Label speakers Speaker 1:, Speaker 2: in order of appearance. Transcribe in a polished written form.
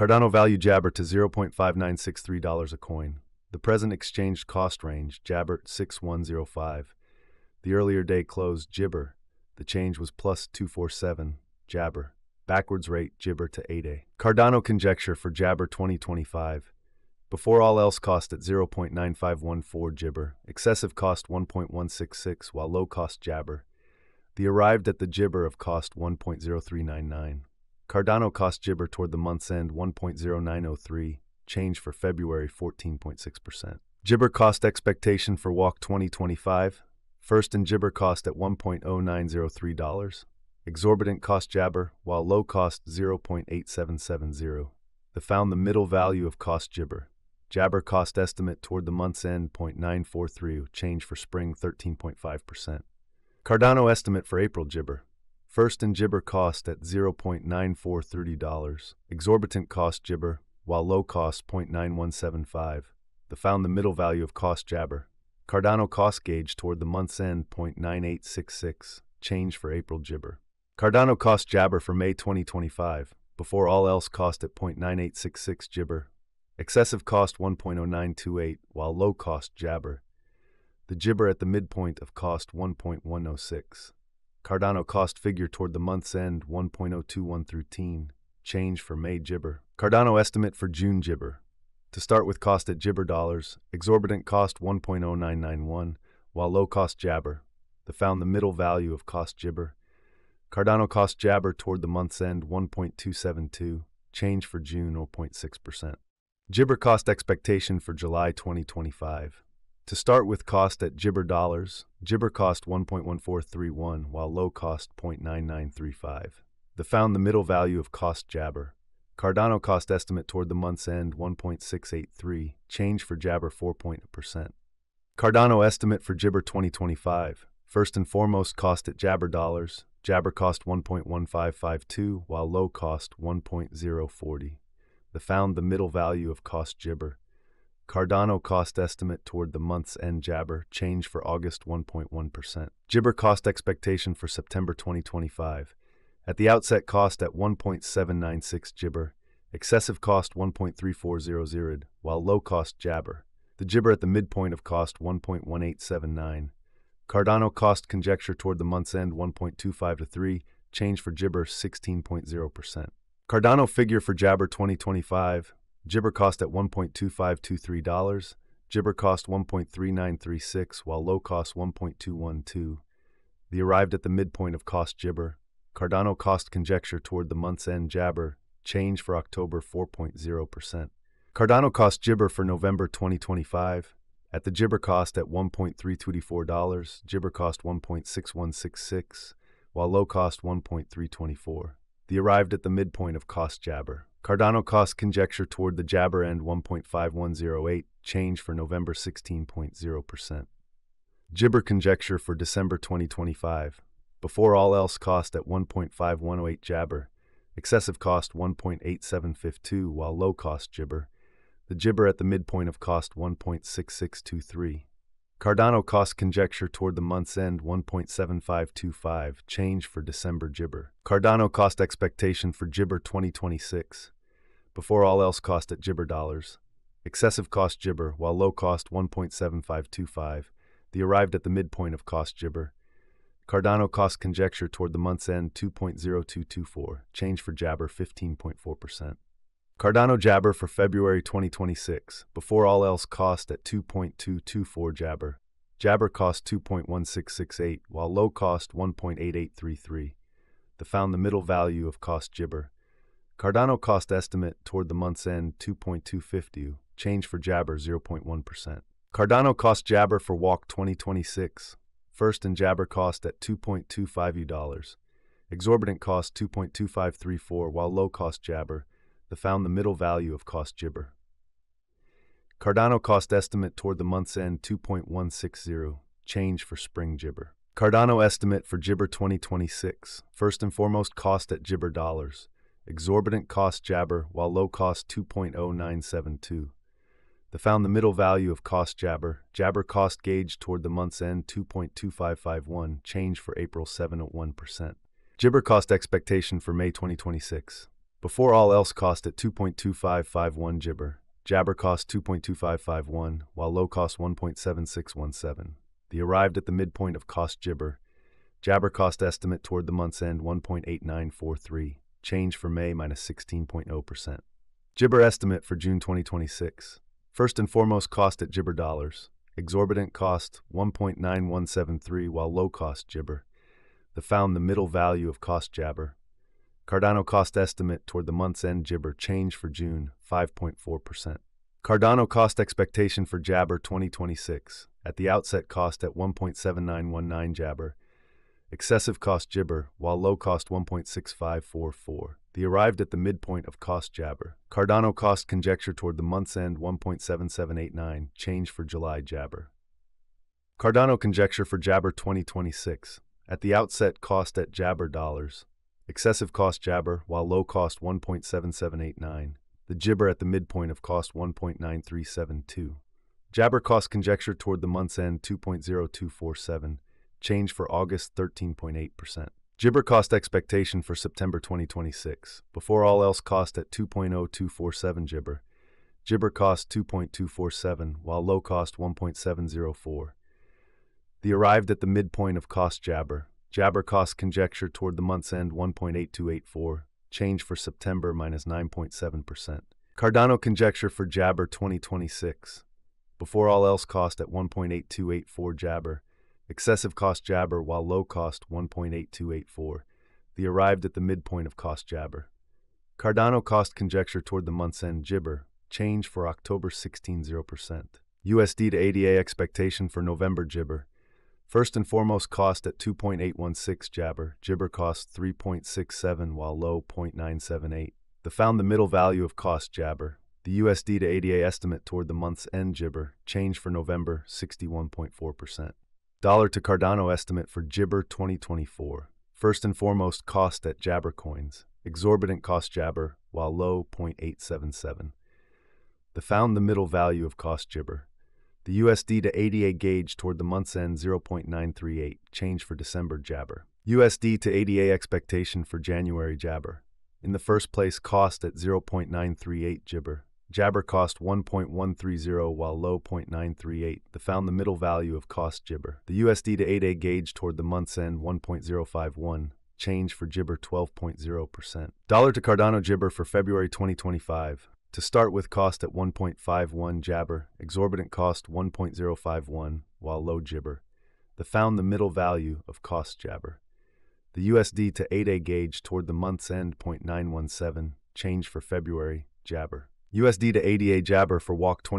Speaker 1: Cardano value Jabber to $0.5963 a coin. The present exchange cost range, Jabber 6105. The earlier day closed, Jibber. The change was plus 247, Jabber. Backwards rate, Jibber to 8A. Cardano conjecture for Jabber 2025. Before all else cost at 0.9514 Jibber. Excessive cost 1.166, while low cost Jabber. The arrived at the Jibber of cost 1.0399. Cardano cost Jibber toward the month's end 1.0903, change for February 14.6%. Jibber cost expectation for walk 2025. First in Jibber cost at $1.0903. Exorbitant cost Jabber, while low cost 0.8770. The found the middle value of cost Jibber. Jabber cost estimate toward the month's end 0.943, change for spring 13.5%. Cardano estimate for April Jibber. First in Jibber cost at $0.9430. Exorbitant cost Jibber, while low cost 0.9175. The found the middle value of cost Jabber. Cardano cost gauge toward the month's end 0.9866, change for April Jibber. Cardano cost Jabber for May 2025, before all else cost at 0.9866 Jibber. Excessive cost 1.0928, while low cost Jabber. The Jibber at the midpoint of cost 1.106. Cardano cost figure toward the month's end 1.02113, change for May Jibber. Cardano estimate for June Jibber. To start with cost at Jibber dollars, exorbitant cost 1.0991, while low cost Jabber. The found the middle value of cost Jibber. Cardano cost Jabber toward the month's end 1.272, change for June 0.6%. Jibber cost expectation for July 2025. To start with cost at Jibber dollars, Jibber cost 1.1431, while low cost 0.9935. The found the middle value of cost Jabber. Cardano cost estimate toward the month's end 1.683, change for Jabber 4%. Cardano estimate for Jibber 2025. First and foremost cost at Jabber dollars, Jabber cost 1.1552, while low cost 1.040. The found the middle value of cost Jibber. Cardano cost estimate toward the month's end Jabber, change for August 1.1%. Jibber cost expectation for September 2025. At the outset cost at 1.796 Jibber, excessive cost 1.3400, while low cost Jabber. The Jibber at the midpoint of cost 1.1879. Cardano cost conjecture toward the month's end 1.25 to 3, change for Jibber 16.0%. Cardano figure for Jabber 2025. Jibber cost at $1.2523, Jibber cost 1.3936, while low cost 1.212. The arrived at the midpoint of cost Jibber. Cardano cost conjecture toward the month's end Jabber, change for October 4.0%. Cardano cost Jibber for November 2025. At the Jibber cost at $1.324, Jibber cost 1.6166, while low cost 1.324. The arrived at the midpoint of cost Jabber. Cardano cost conjecture toward the Jabber end 1.5108, change for November 16.0%. Jibber conjecture for December 2025. Before all else cost at 1.5108 Jabber. Excessive cost 1.8752, while low cost Jibber. The Jibber at the midpoint of cost 1.6623. Cardano cost conjecture toward the month's end 1.7525, change for December Jibber. Cardano cost expectation for Jibber 2026. Before all else cost at Jibber dollars. Excessive cost Jibber, while low cost 1.7525. The arrived at the midpoint of cost Jibber. Cardano cost conjecture toward the month's end 2.0224, change for Jabber 15.4%. Cardano Jabber for February 2026, before all else cost at 2.224 Jabber. Jabber cost 2.1668, while low cost 1.8833. The found the middle value of cost Jibber. Cardano cost estimate toward the month's end 2.250, change for Jabber 0.1%. Cardano cost Jabber for walk 2026. First in Jabber cost at $2.25. Exorbitant cost 2.2534, while low cost Jabber. The found the middle value of cost Jibber. Cardano cost estimate toward the month's end 2.160, change for spring Jibber. Cardano estimate for Jibber 2026. First and foremost cost at Jibber dollars. Exorbitant cost Jabber, while low cost 2.0972. The found the middle value of cost Jabber. Jabber cost gauge toward the month's end 2.2551, change for April 7 at 1%. Jibber cost expectation for May 2026. Before all else cost at 2.2551 Jibber. Jabber cost 2.2551, while low cost 1.7617. The arrived at the midpoint of cost Jibber. Jabber cost estimate toward the month's end 1.8943. Change for May minus 16.0%. Jibber estimate for June 2026. First and foremost cost at Jibber dollars. Exorbitant cost 1.9173, while low cost Jibber. Found the middle value of cost Jabber. Cardano cost estimate toward the month's end Jibber. Change for June 5.4%. Cardano cost expectation for Jabber 2026. At the outset cost at 1.7919 Jabber. Excessive cost Jibber, while low cost 1.6544. The arrived at the midpoint of cost Jabber. Cardano cost conjecture toward the month's end 1.7789. Change for July Jabber. Cardano conjecture for Jabber 2026. At the outset cost at Jabber dollars. Excessive cost Jabber, while low cost 1.7789. The Jibber at the midpoint of cost 1.9372. Jabber cost conjecture toward the month's end 2.0247. Change for August 13.8%. Jibber cost expectation for September 2026. Before all else cost at 2.0247 Jibber. Jibber cost 2.247, while low cost 1.704. The arrived at the midpoint of cost Jabber. Jabber cost conjecture toward the month's end 1.8284. Change for September minus 9.7%. Cardano conjecture for Jabber 2026. Before all else cost at 1.8284 Jabber. Excessive cost Jabber, while low cost 1.8284. The arrived at the midpoint of cost Jabber. Cardano cost conjecture toward the month's end Jibber. Change for October 16.0%. USD to ADA expectation for November Jibber. First and foremost cost at 2.816 Jabber. Jibber cost 3.67, while low 0.978. Found the middle value of cost Jabber. The USD to ADA estimate toward the month's end Jibber. Change for November 61.4%. Dollar to Cardano estimate for Jibber 2024. First and foremost cost at Jabber coins. Exorbitant cost Jabber, while low 0.877. Found the middle value of cost Jibber. The USD to ADA gauge toward the month's end 0.938. Change for December Jabber. USD to ADA expectation for January Jabber. In the first place cost at 0.938 Jibber. Jabber cost 1.130, while low 0.938. Found the middle value of cost Jibber. The USD to ADA gauge toward the month's end 1.051. Change for Jibber 12.0%. Dollar to Cardano Jibber for February 2025. To start with cost at 1.51 Jabber, exorbitant cost 1.051, while low Jibber. Found the middle value of cost Jabber. The USD to ADA gauge toward the month's end 0.917, change for February Jabber. USD to ADA Jabber for Walk 20.